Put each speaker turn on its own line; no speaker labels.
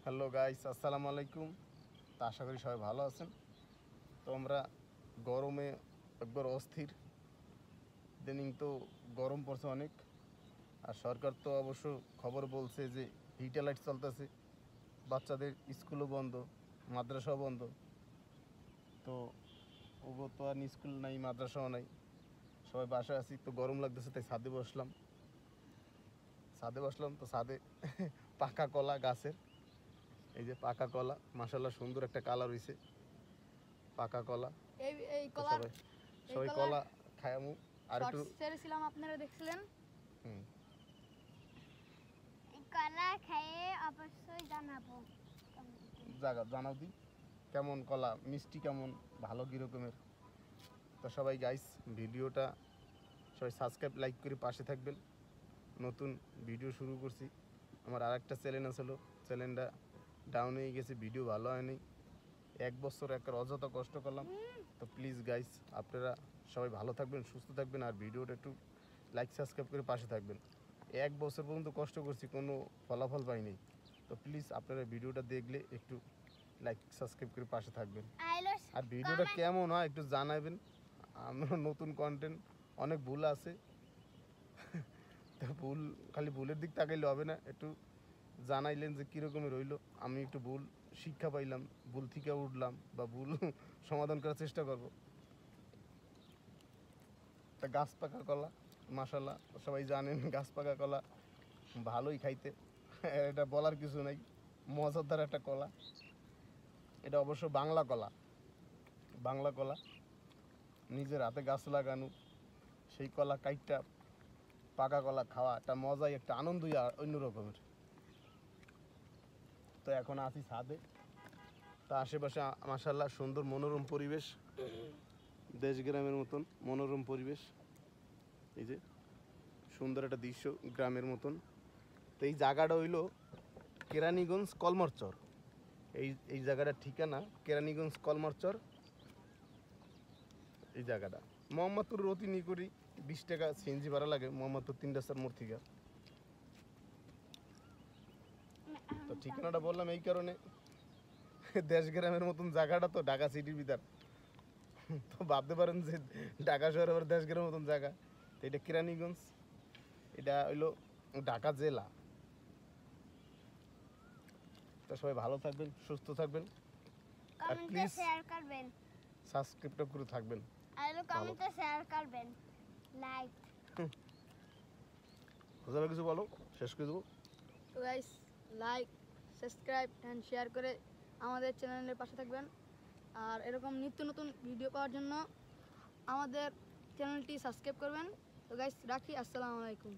Hello guys, আসসালামু আলাইকুম। তো আশা করি সবাই ভালো আছেন। তো আমরা গরমে একবার অস্থির, ইদানিং তো গরম পড়ছে অনেক। আর সরকার তো অবশ্য খবর বলছে যে হিট অ্যালার্ট চলতেছে, বাচ্চাদের স্কুলও বন্ধ, মাদ্রাসাও বন্ধ। তো ওগো তো আর স্কুল নাই, মাদ্রাসাও নাই, সবাই বাসায় আছি। তো গরম লাগতেছে, তাই ছাদে বসলাম। তো ছাদে পাকা কলা গাছের, এই যে পাকা কলা, মাশাআল্লাহ সুন্দর একটা কালার হইছে পাকা কলা।
এই
তো
কলার
সবাই কলা খায়ামু। আর একটু
শর্টস ছেড়েছিলাম, আপনারা দেখছিলেন।
কলা খেয়ে অবশ্যই জানাবো।
জানাও দি কেমন কলা, মিষ্টি কেমন, ভালো কীরকমের। তো সবাই গাইস, ভিডিওটা সবাই সাবস্ক্রাইব লাইক করে পাশে থাকবেন। নতুন ভিডিও শুরু করছি। আমার আর একটা চ্যানেল আসলো, চ্যানেলটা ডাউন হয়ে গেছে, ভিডিও ভালো হয়নি। 1 বছর একটা অযথা কষ্ট করলাম। তো প্লিজ গাইস, আপনারা সবাই ভালো থাকবেন, সুস্থ থাকবেন, আর ভিডিওটা একটু লাইক সাবস্ক্রাইব করে পাশে থাকবেন। 1 বছর পর্যন্ত কষ্ট করছি, কোনো ফলাফল পাইনি। তো প্লিজ আপনারা ভিডিওটা দেখলে একটু লাইক সাবস্ক্রাইব করে পাশে থাকবেন। আর ভিডিওটা কেমন হয় একটু জানাবেন। আমরা নতুন কন্টেন্ট, অনেক ভুল আছে। তো খালি ভুলের দিক তাকাইলে হবে না, একটু জানাইলেন যে কীরকমের রইলো। আমি একটু ভুল শিক্ষা পাইলাম, ভুল থেকে উঠলাম, বা ভুল সমাধান করার চেষ্টা করব। তা গাছ পাকা কলা, মাশাআল্লাহ সবাই জানেন গাছ পাকা কলা ভালোই খাইতে, এটা বলার কিছু নাই, মজাদার একটা কলা। এটা অবশ্য বাংলা কলা, নিজের হাতে গাছ লাগানো সেই কলা কাইটটা পাকা কলা খাওয়া একটা মজাই, একটা আনন্দই অন্য রকমের। তো এখন আছি ছাদে। তা আশেপাশে মাশাআল্লাহ সুন্দর মনোরম পরিবেশ, দেশ গ্রামের মতন মনোরম পরিবেশ। এই যে সুন্দর একটা দৃশ্য, গ্রামের মতন। তো এই জায়গাটা হইলো কেরানীগঞ্জ কলমরচর। এই জায়গাটার ঠিকানা কেরানীগঞ্জ কলমরচর। এই জায়গাটা মোহাম্মদপুর অতি নিকটই, 20 টাকা সিএনজি ভাড়া লাগে মোহাম্মদপুর 3 রাস্তার মোড় থেকে। তো ঠিকানাটা বললাম এই কারণে, দেশ গ্রামের মতন জায়গাটা তো ঢাকা সিটির ভিতর। তো ভাবতে পারেন যে ঢাকা শহর আবার দেশ গ্রামের মতন জায়গা। তো এটা কেরানীগঞ্জ, এটা হইলো ঢাকা জেলা। তো সবাই ভালো থাকবেন, সুস্থ থাকবেন, আর প্লিজ
শেয়ার করবেন,
সাবস্ক্রাইব করে থাকবেন।
আর কমেন্টে শেয়ার করবেন, লাইক।
কিছু বলো, শেষ করে দেবো।
তো guys, like subscribe and share করে আমাদের চ্যানেলের পাশে থাকবেন। আর এরকম নিত্য নতুন ভিডিও পাওয়ার জন্য আমাদের চ্যানেলটি সাবস্ক্রাইব করবেন। তো গাইস রাখি, আসসালামু আলাইকুম।